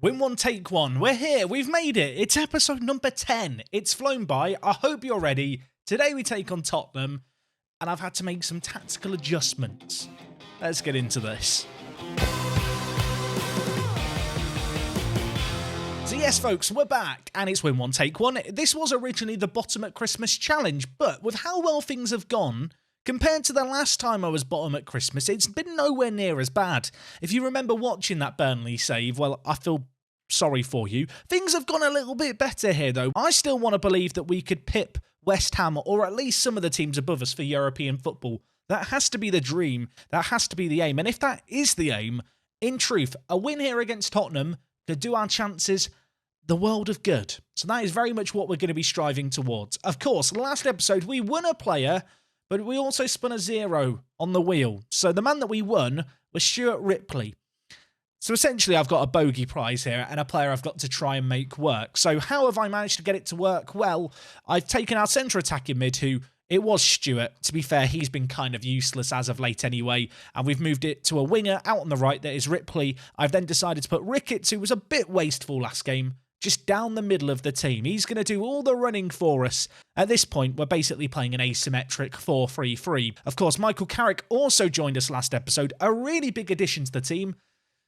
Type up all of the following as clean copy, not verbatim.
Win one, take one. We're here. We've made it. It's episode number 10. It's flown by. I hope you're ready. Today we take on Tottenham, and I've had to make some tactical adjustments. Let's get into this. So yes, folks, we're back, and it's win one, take one. This was originally the bottom at Christmas challenge, but with how well things have gone, compared to the last time I was bottom at Christmas, it's been nowhere near as bad. If you remember watching that Burnley save, well, I feel sorry for you. Things have gone a little bit better here, though. I still want to believe that we could pip West Ham, or at least some of the teams above us, for European football. That has to be the dream. That has to be the aim. And if that is the aim, in truth, a win here against Tottenham could do our chances the world of good. So that is very much what we're going to be striving towards. Of course, last episode, we won a player, but we also spun a 0 on the wheel. So the man that we won was Stuart Ripley. So essentially, I've got a bogey prize here and a player I've got to try and make work. So how have I managed to get it to work? Well, I've taken our centre attacking mid, who it was Stuart. To be fair, he's been kind of useless as of late anyway, and we've moved it to a winger out on the right that is Ripley. I've then decided to put Ricketts, who was a bit wasteful last game, just down the middle of the team. He's going to do all the running for us. At this point, we're basically playing an asymmetric 4-3-3. Of course, Michael Carrick also joined us last episode, a really big addition to the team.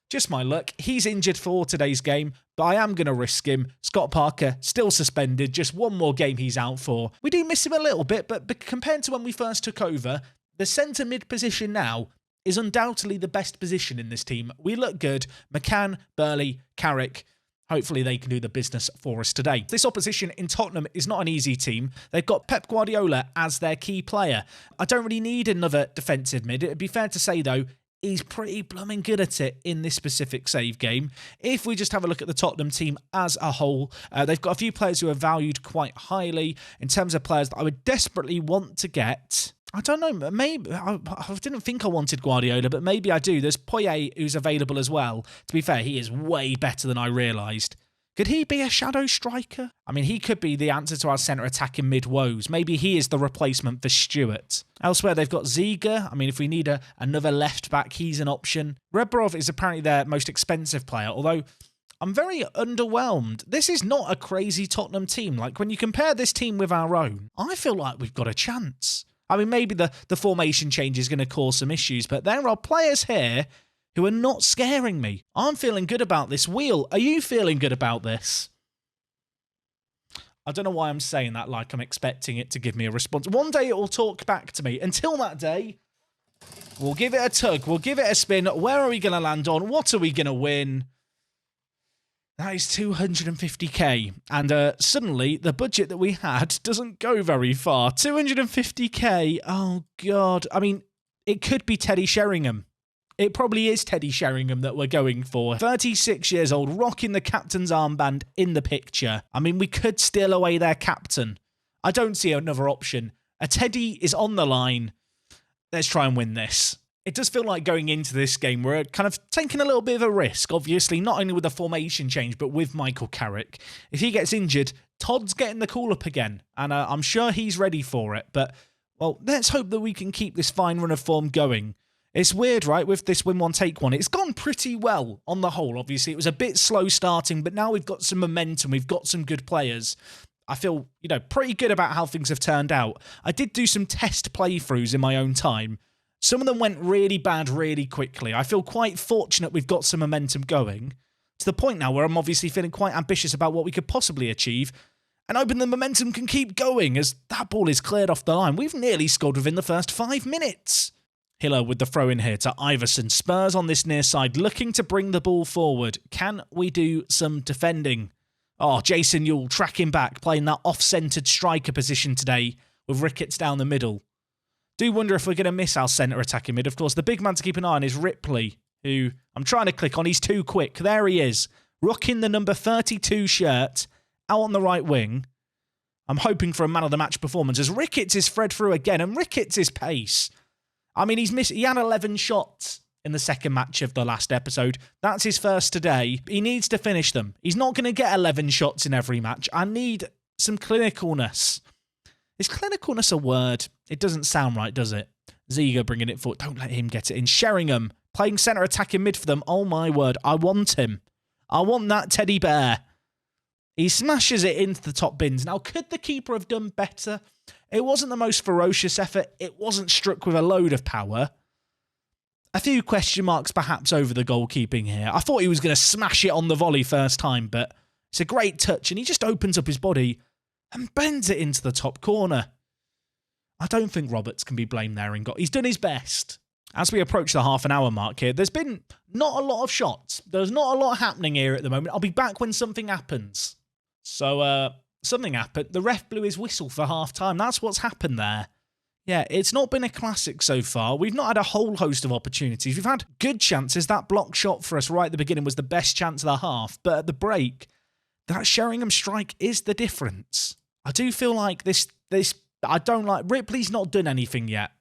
Just my luck, he's injured for today's game, but I am going to risk him. Scott Parker, still suspended, just one more game he's out for. We do miss him a little bit, but compared to when we first took over, the centre mid position now is undoubtedly the best position in this team. We look good. McCann, Burley, Carrick, hopefully they can do the business for us today. This opposition in Tottenham is not an easy team. They've got Pep Guardiola as their key player. I don't really need another defensive mid. It'd be fair to say, though, he's pretty blooming good at it in this specific save game. If we just have a look at the Tottenham team as a whole, they've got a few players who are valued quite highly in terms of players that I would desperately want to get. I don't know, maybe, I didn't think I wanted Guardiola, but maybe I do. There's Poyet, who's available as well. To be fair, he is way better than I realised. Could he be a shadow striker? I mean, he could be the answer to our centre attacking mid woes. Maybe he is the replacement for Stewart. Elsewhere, they've got Ziga. I mean, if we need another left back, he's an option. Rebrov is apparently their most expensive player, although I'm very underwhelmed. This is not a crazy Tottenham team. Like, when you compare this team with our own, I feel like we've got a chance. I mean, maybe the formation change is going to cause some issues, but there are players here who are not scaring me. I'm feeling good about this. Wheel, are you feeling good about this? I don't know why I'm saying that like I'm expecting it to give me a response. One day it will talk back to me. Until that day, we'll give it a tug. We'll give it a spin. Where are we going to land on? What are we going to win? That is 250k. And suddenly, the budget that we had doesn't go very far. 250k. Oh, God. I mean, it could be Teddy Sheringham. It probably is Teddy Sheringham that we're going for. 36 years old, rocking the captain's armband in the picture. I mean, we could steal away their captain. I don't see another option. A Teddy is on the line. Let's try and win this. It does feel like going into this game, we're kind of taking a little bit of a risk, obviously, not only with the formation change, but with Michael Carrick. If he gets injured, Todd's getting the call-up again, and I'm sure he's ready for it. But, well, let's hope that we can keep this fine run of form going. It's weird, right, with this win one, take one. It's gone pretty well on the whole, obviously. It was a bit slow starting, but now we've got some momentum. We've got some good players. I feel, pretty good about how things have turned out. I did do some test playthroughs in my own time. Some of them went really bad really quickly. I feel quite fortunate we've got some momentum going, to the point now where I'm obviously feeling quite ambitious about what we could possibly achieve, and hoping the momentum can keep going as that ball is cleared off the line. We've nearly scored within the first 5 minutes. Hiller with the throw in here to Iverson. Spurs on this near side, looking to bring the ball forward. Can we do some defending? Oh, Jason Yule tracking back, playing that off-centred striker position today with Ricketts down the middle. Do wonder if we're going to miss our centre attacking mid. Of course, the big man to keep an eye on is Ripley, who I'm trying to click on. He's too quick. There he is, rocking the number 32 shirt out on the right wing. I'm hoping for a man-of-the-match performance as Ricketts is thread through again, and Ricketts' pace. I mean, he had 11 shots in the second match of the last episode. That's his first today. He needs to finish them. He's not going to get 11 shots in every match. I need some clinicalness. Is clinicalness a word? It doesn't sound right, does it? Ziga bringing it forward. Don't let him get it in. Sheringham playing centre attacking mid for them. Oh my word. I want him. I want that teddy bear. He smashes it into the top bins. Now, could the keeper have done better? It wasn't the most ferocious effort. It wasn't struck with a load of power. A few question marks perhaps over the goalkeeping here. I thought he was going to smash it on the volley first time, but it's a great touch, and he just opens up his body and bends it into the top corner. I don't think Roberts can be blamed there. He's done his best. As we approach the half-an-hour mark here, there's been not a lot of shots. There's not a lot happening here at the moment. I'll be back when something happens. So, something happened. The ref blew his whistle for half-time. That's what's happened there. Yeah, it's not been a classic so far. We've not had a whole host of opportunities. We've had good chances. That block shot for us right at the beginning was the best chance of the half. But at the break, that Sheringham strike is the difference. I do feel like this I don't like... Ripley's not done anything yet.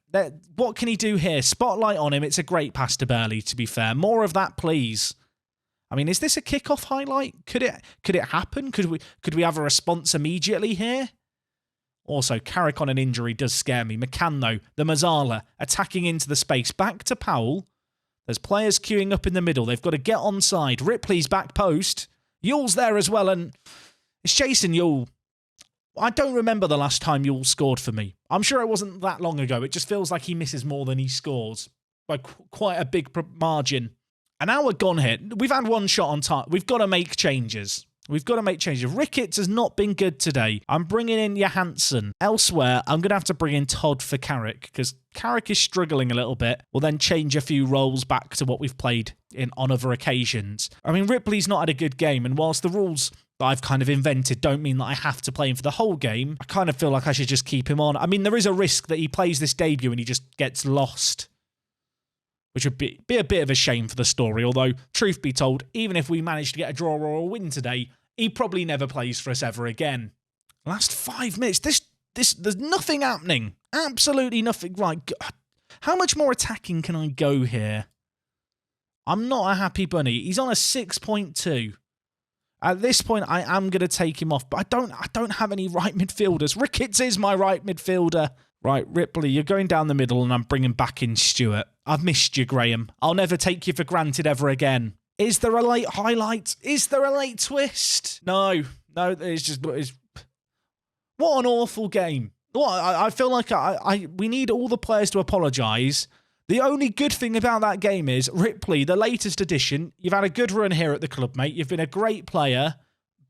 What can he do here? Spotlight on him. It's a great pass to Burley, to be fair. More of that, please. I mean, is this a kickoff highlight? Could it happen? Could we have a response immediately here? Also, Carrick on an injury does scare me. McCann, though, the Mazzala, attacking into the space. Back to Powell. There's players queuing up in the middle. They've got to get onside. Ripley's back post. Yule's there as well, and it's Jason Yule. I don't remember the last time Yule scored for me. I'm sure it wasn't that long ago. It just feels like he misses more than he scores by quite a big margin. An hour gone here. We've had one shot on target. We've got to make changes. Ricketts has not been good today. I'm bringing in Johansson. Elsewhere, I'm going to have to bring in Todd for Carrick because Carrick is struggling a little bit. We'll then change a few roles back to what we've played on other occasions. I mean, Ripley's not had a good game, and whilst the rules that I've kind of invented don't mean that I have to play him for the whole game, I kind of feel like I should just keep him on. I mean, there is a risk that he plays this debut and he just gets lost, which would be a bit of a shame for the story. Although, truth be told, even if we manage to get a draw or a win today, he probably never plays for us ever again. Last 5 minutes, there's nothing happening. Absolutely nothing. Right, how much more attacking can I go here? I'm not a happy bunny. He's on a 6.2. At this point, I am going to take him off, but I don't have any right midfielders. Ricketts is my right midfielder. Right, Ripley, you're going down the middle, and I'm bringing back in Stewart. I've missed you, Graham. I'll never take you for granted ever again. Is there a late highlight? Is there a late twist? No, it's what an awful game. I feel like we need all the players to apologise. The only good thing about that game is, Ripley, the latest addition, you've had a good run here at the club, mate. You've been a great player,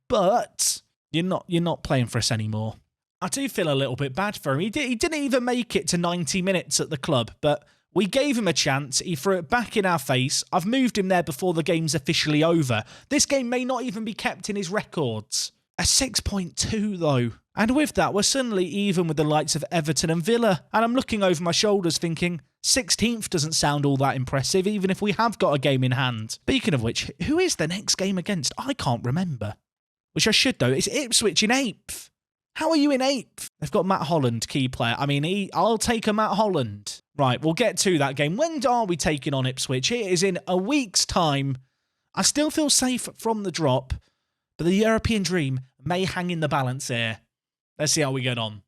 but you're not playing for us anymore. I do feel a little bit bad for him. He didn't even make it to 90 minutes at the club, but we gave him a chance. He threw it back in our face. I've moved him there before the game's officially over. This game may not even be kept in his records. A 6.2, though. And with that, we're suddenly even with the likes of Everton and Villa. And I'm looking over my shoulders thinking, 16th doesn't sound all that impressive, even if we have got a game in hand. Speaking of which, who is the next game against? I can't remember. Which I should, though. It's Ipswich in 8th. How are you in 8th? They've got Matt Holland, key player. I mean, I'll take a Matt Holland. Right, we'll get to that game. When are we taking on Ipswich? It is in a week's time. I still feel safe from the drop, but the European dream may hang in the balance here. Let's see how we get on.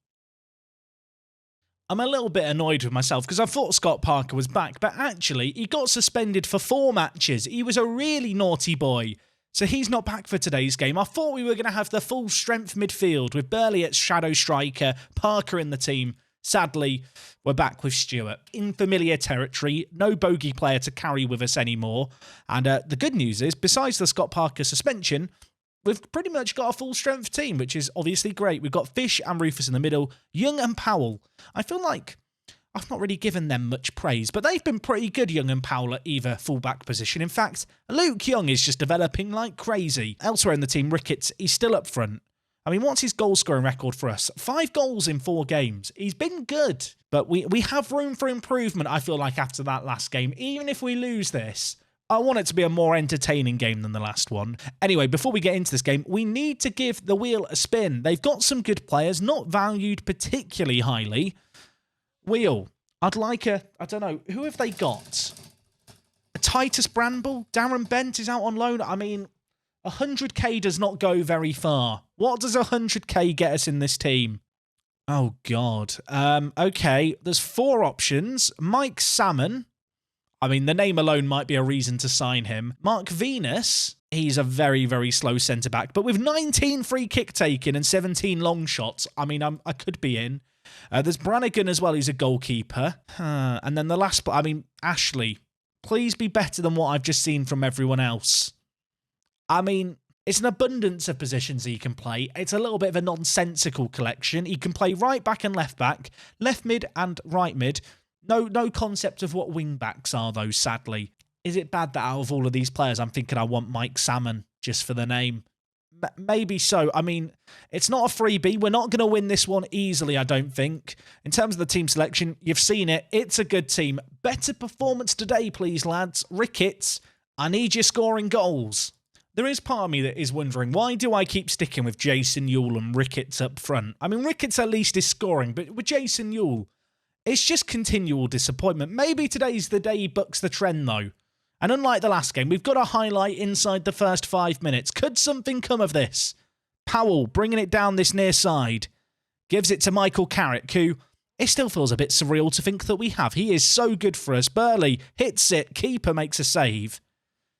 I'm a little bit annoyed with myself because I thought Scott Parker was back, but actually he got suspended for 4 matches. He was a really naughty boy. So he's not back for today's game. I thought we were going to have the full strength midfield with Burley at shadow striker, Parker in the team. Sadly, we're back with Stewart. In familiar territory, no bogey player to carry with us anymore. And the good news is, besides the Scott Parker suspension, we've pretty much got a full strength team, which is obviously great. We've got Fish and Rufus in the middle, Young and Powell. I feel like I've not really given them much praise, but they've been pretty good, Young and Powell, at either fullback position. In fact, Luke Young is just developing like crazy. Elsewhere in the team, Ricketts, he's still up front. I mean, what's his goal-scoring record for us? 5 goals in 4 games. He's been good, but we have room for improvement, I feel like, after that last game. Even if we lose this, I want it to be a more entertaining game than the last one. Anyway, before we get into this game, we need to give the wheel a spin. They've got some good players, not valued particularly highly. Wheel, I'd like I don't know, who have they got? A Titus Bramble? Darren Bent is out on loan. I mean, 100k does not go very far. What does 100k get us in this team? Oh, God. Okay, there's 4 options. Mike Salmon. I mean, the name alone might be a reason to sign him. Mark Venus. He's a very, very slow centre-back. But with 19 free kick taken and 17 long shots, I mean, I could be in. There's Brannigan as well, who's a goalkeeper. And then the last... I mean, Ashley, please be better than what I've just seen from everyone else. I mean, it's an abundance of positions he can play. It's a little bit of a nonsensical collection. He can play right back and left back, left mid and right mid. No concept of what wing backs are, though, sadly. Is it bad that out of all of these players, I'm thinking I want Mike Salmon just for the name? Maybe so. I mean, it's not a freebie. We're not going to win this one easily, I don't think. In terms of the team selection, you've seen it. It's a good team. Better performance today, please, lads. Ricketts, I need you scoring goals. There is part of me that is wondering, why do I keep sticking with Jason Ewell and Ricketts up front? I mean, Ricketts at least is scoring, but with Jason Ewell, it's just continual disappointment. Maybe today's the day he bucks the trend, though. And unlike the last game, we've got a highlight inside the first 5 minutes. Could something come of this? Powell bringing it down this near side. Gives it to Michael Carrick, who it still feels a bit surreal to think that we have. He is so good for us. Burley hits it. Keeper makes a save.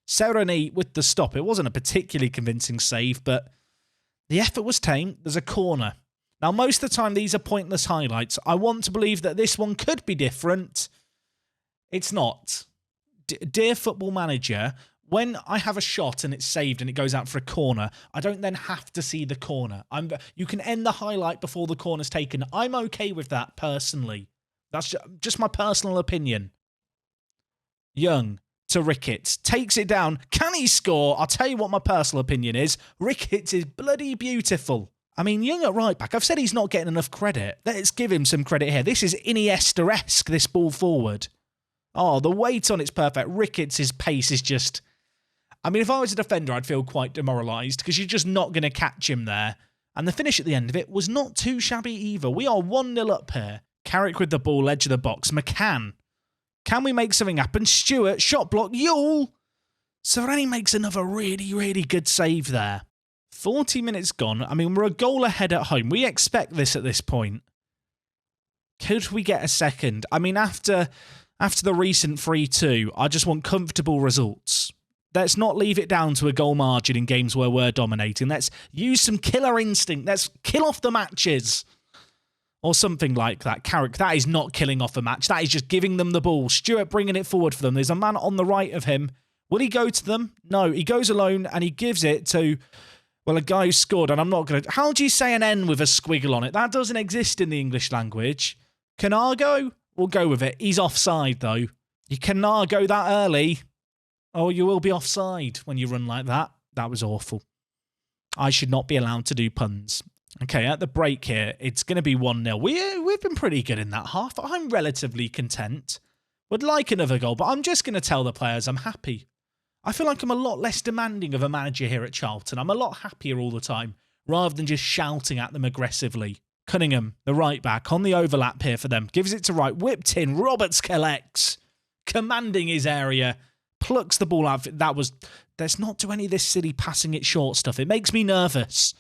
Sereny with the stop. It wasn't a particularly convincing save, but the effort was tame. There's a corner. Now, most of the time, these are pointless highlights. I want to believe that this one could be different. It's not. Dear Football Manager, when I have a shot and it's saved and it goes out for a corner, I don't then have to see the corner. You can end the highlight before the corner's taken. I'm okay with that, personally. That's just my personal opinion. Young to Ricketts. Takes it down. Can he score? I'll tell you what my personal opinion is. Ricketts is bloody beautiful. I mean, Young at right back, I've said he's not getting enough credit. Let's give him some credit here. This is Iniesta-esque, this ball forward. Oh, the weight on it's perfect. Ricketts' pace is just... I mean, if I was a defender, I'd feel quite demoralised because you're just not going to catch him there. And the finish at the end of it was not too shabby either. We are 1-0 up here. Carrick with the ball, edge of the box. McCann. Can we make something happen? Stewart, shot block. Ewell. Sereny makes another really, really good save there. 40 minutes gone. I mean, we're a goal ahead at home. We expect this at this point. Could we get a second? I mean, after the recent 3-2, I just want comfortable results. Let's not leave it down to a goal margin in games where we're dominating. Let's use some killer instinct. Let's kill off the matches. Or something like that. Carrick, that is not killing off a match. That is just giving them the ball. Stewart bringing it forward for them. There's a man on the right of him. Will he go to them? No, he goes alone and he gives it to, well, a guy who scored. And I'm not going to... How do you say an N with a squiggle on it? That doesn't exist in the English language. Canargo? We'll go with it. He's offside, though. You cannot go that early. Oh, you will be offside when you run like that. That was awful. I should not be allowed to do puns. Okay, at the break here, it's going to be 1-0. We've been pretty good in that half. I'm relatively content. Would like another goal, but I'm just going to tell the players I'm happy. I feel like I'm a lot less demanding of a manager here at Charlton. I'm a lot happier all the time, rather than just shouting at them aggressively. Cunningham, the right back, on the overlap here for them. Gives it to right, whipped in. Roberts collects, commanding his area. Plucks the ball out. Let's not do any of this silly passing it short stuff. It makes me nervous.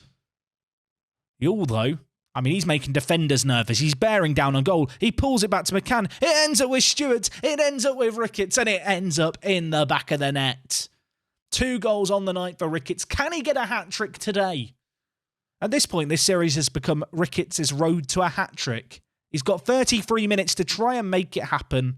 Ewell, though, I mean, he's making defenders nervous. He's bearing down on goal. He pulls it back to McCann. It ends up with Stewart. It ends up with Ricketts. And it ends up in the back of the net. 2 goals on the night for Ricketts. Can he get a hat-trick today? At this point, this series has become Ricketts' road to a hat-trick. He's got 33 minutes to try and make it happen.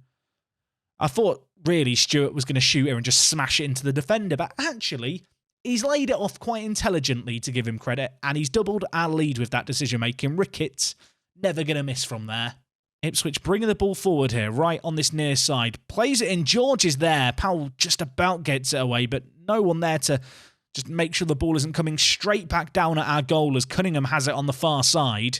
I thought, really, Stewart was going to shoot here and just smash it into the defender. But actually, he's laid it off quite intelligently, to give him credit. And he's doubled our lead with that decision-making. Ricketts, never going to miss from there. Ipswich bringing the ball forward here, right on this near side. Plays it in. George is there. Powell just about gets it away, but no one there to just make sure the ball isn't coming straight back down at our goal as Cunningham has it on the far side.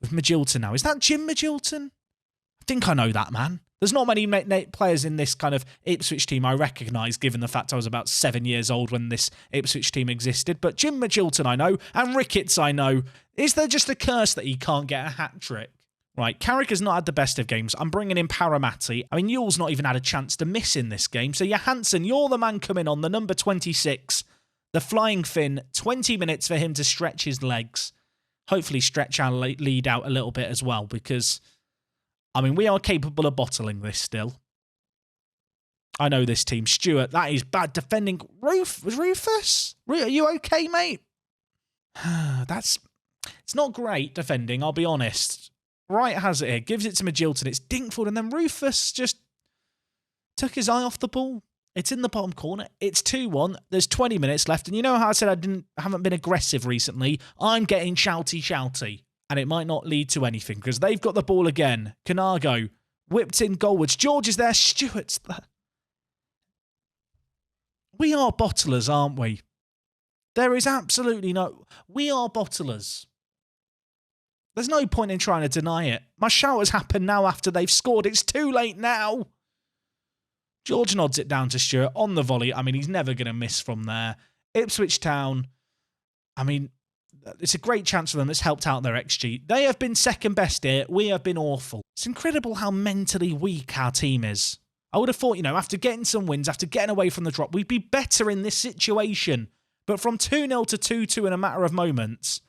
With Magilton now. Is that Jim Magilton? I think I know that man. There's not many players in this kind of Ipswich team I recognise, given the fact I was about 7 years old when this Ipswich team existed. But Jim Magilton I know, and Ricketts I know. Is there just a curse that he can't get a hat-trick? Right, Carrick has not had the best of games. I'm bringing in Paramati. I mean, Ewell's not even had a chance to miss in this game. So Johansson, you're the man coming on, the number 26. The flying Finn, 20 minutes for him to stretch his legs. Hopefully stretch our lead out a little bit as well, because, I mean, we are capable of bottling this still. I know this team. Stewart, that is bad defending. Rufus? Are you okay, mate? It's not great defending, I'll be honest. Wright has it here, gives it to Magilton. It's Dinkford, and then Rufus just took his eye off the ball. It's in the bottom corner. It's 2-1. There's 20 minutes left, and you know how I said I haven't been aggressive recently? I'm getting shouty. And it might not lead to anything, because they've got the ball again. Canargo whipped in goalwards. George is there. Stewart's there. We are bottlers, aren't we? There is absolutely no... We are bottlers. There's no point in trying to deny it. My shout has happened now after they've scored. It's too late now. George nods it down to Stewart on the volley. I mean, he's never going to miss from there. Ipswich Town. I mean, it's a great chance for them. It's helped out their XG. They have been second best here. We have been awful. It's incredible how mentally weak our team is. I would have thought, you know, after getting some wins, after getting away from the drop, we'd be better in this situation. But from 2-0 to 2-2 in a matter of moments...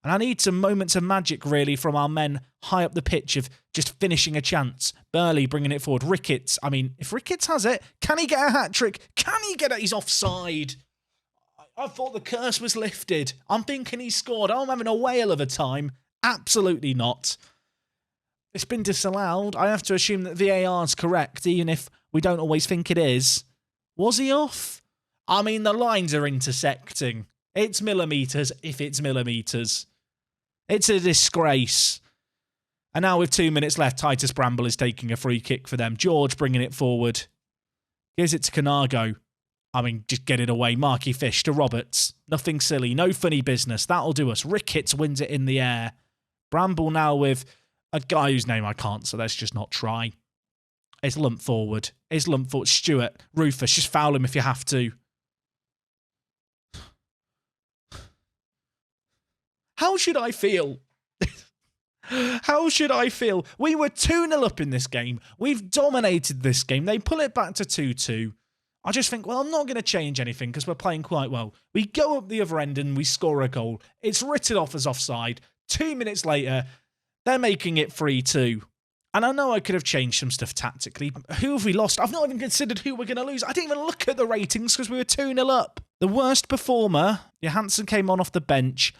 And I need some moments of magic, really, from our men high up the pitch of just finishing a chance. Burley bringing it forward. Ricketts. I mean, if Ricketts has it, can he get a hat-trick? Can he get it? He's offside. I thought the curse was lifted. I'm thinking he scored. I'm having a whale of a time. Absolutely not. It's been disallowed. I have to assume that VAR is correct, even if we don't always think it is. Was he off? I mean, the lines are intersecting. It's millimetres if it's millimetres. It's a disgrace. And now with 2 minutes left, Titus Bramble is taking a free kick for them. George bringing it forward. Gives it to Canargo. I mean, just get it away. Marky Fish to Roberts. Nothing silly. No funny business. That'll do us. Ricketts wins it in the air. Bramble now with a guy whose name I can't, so let's just not try. It's lump forward. It's lump forward. Stewart. Rufus. Just foul him if you have to. How should I feel? How should I feel? We were 2-0 up in this game. We've dominated this game. They pull it back to 2-2. I just think, well, I'm not going to change anything because we're playing quite well. We go up the other end and we score a goal. It's written off as offside. 2 minutes later, they're making it 3-2. And I know I could have changed some stuff tactically. Who have we lost? I've not even considered who we're going to lose. I didn't even look at the ratings because we were 2-0 up. The worst performer, Johansson came on off the bench.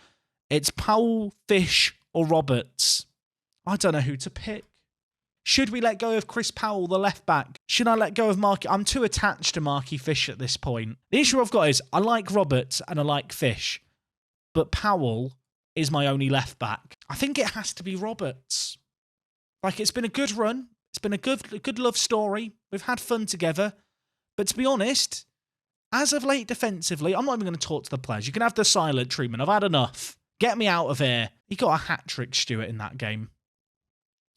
It's Powell, Fish, or Roberts. I don't know who to pick. Should we let go of Chris Powell, the left back? Should I let go of Marky? I'm too attached to Marky Fish at this point. The issue I've got is I like Roberts and I like Fish, but Powell is my only left back. I think it has to be Roberts. Like, it's been a good run. It's been a good love story. We've had fun together. But to be honest, as of late defensively, I'm not even going to talk to the players. You can have the silent treatment. I've had enough. Get me out of here. He got a hat-trick, Stewart, in that game.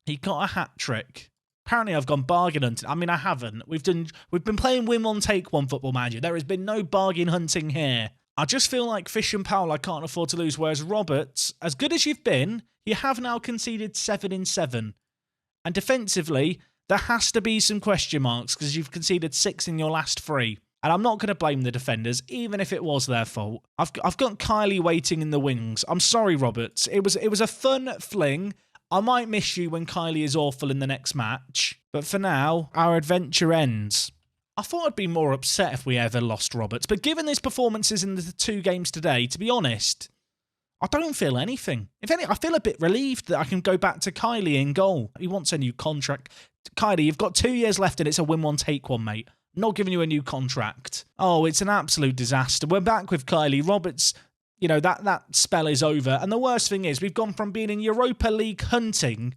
He got a hat-trick. Apparently, I've gone bargain hunting. I mean, I haven't. We've been playing win one, take one Football Manager. There has been no bargain hunting here. I just feel like Fish and Powell I can't afford to lose, whereas Roberts, as good as you've been, you have now conceded 7 in 7. And defensively, there has to be some question marks because you've conceded 6 in your last 3. And I'm not going to blame the defenders, even if it was their fault. I've got Kylie waiting in the wings. I'm sorry, Roberts. It was a fun fling. I might miss you when Kylie is awful in the next match. But for now, our adventure ends. I thought I'd be more upset if we ever lost Roberts. But given his performances in the 2 games today, to be honest, I don't feel anything. If any, I feel a bit relieved that I can go back to Kylie in goal. He wants a new contract. Kylie, you've got 2 years left and it's a win one, take one, mate. Not giving you a new contract. Oh, it's an absolute disaster. We're back with Kylie. Roberts, you know, that spell is over. And the worst thing is we've gone from being in Europa League hunting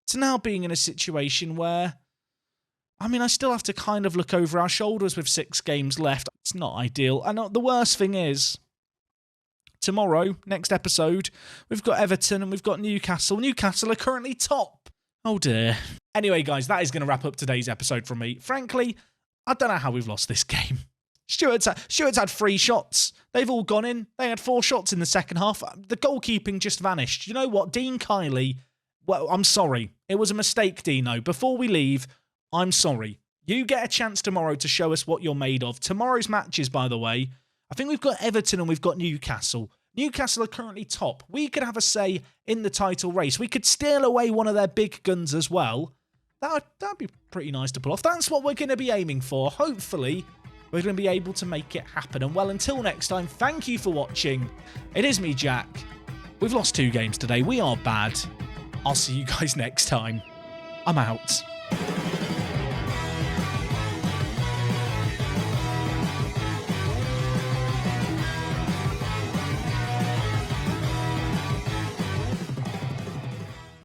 to now being in a situation where, I mean, I still have to kind of look over our shoulders with 6 games left. It's not ideal. And the worst thing is, tomorrow, next episode, we've got Everton and we've got Newcastle. Newcastle are currently top. Oh dear. Anyway, guys, that is going to wrap up today's episode from me. Frankly, I don't know how we've lost this game. Stewart's had 3 shots. They've all gone in. They had 4 shots in the second half. The goalkeeping just vanished. You know what? Dean Kiley, well, I'm sorry. It was a mistake, Dino. Before we leave, I'm sorry. You get a chance tomorrow to show us what you're made of. Tomorrow's matches, by the way, I think we've got Everton and we've got Newcastle. Newcastle are currently top. We could have a say in the title race. We could steal away one of their big guns as well. That'd be pretty nice to pull off. That's what we're going to be aiming for. Hopefully, we're going to be able to make it happen. And well, until next time, thank you for watching. It is me, Jack. We've lost 2 games today. We are bad. I'll see you guys next time. I'm out.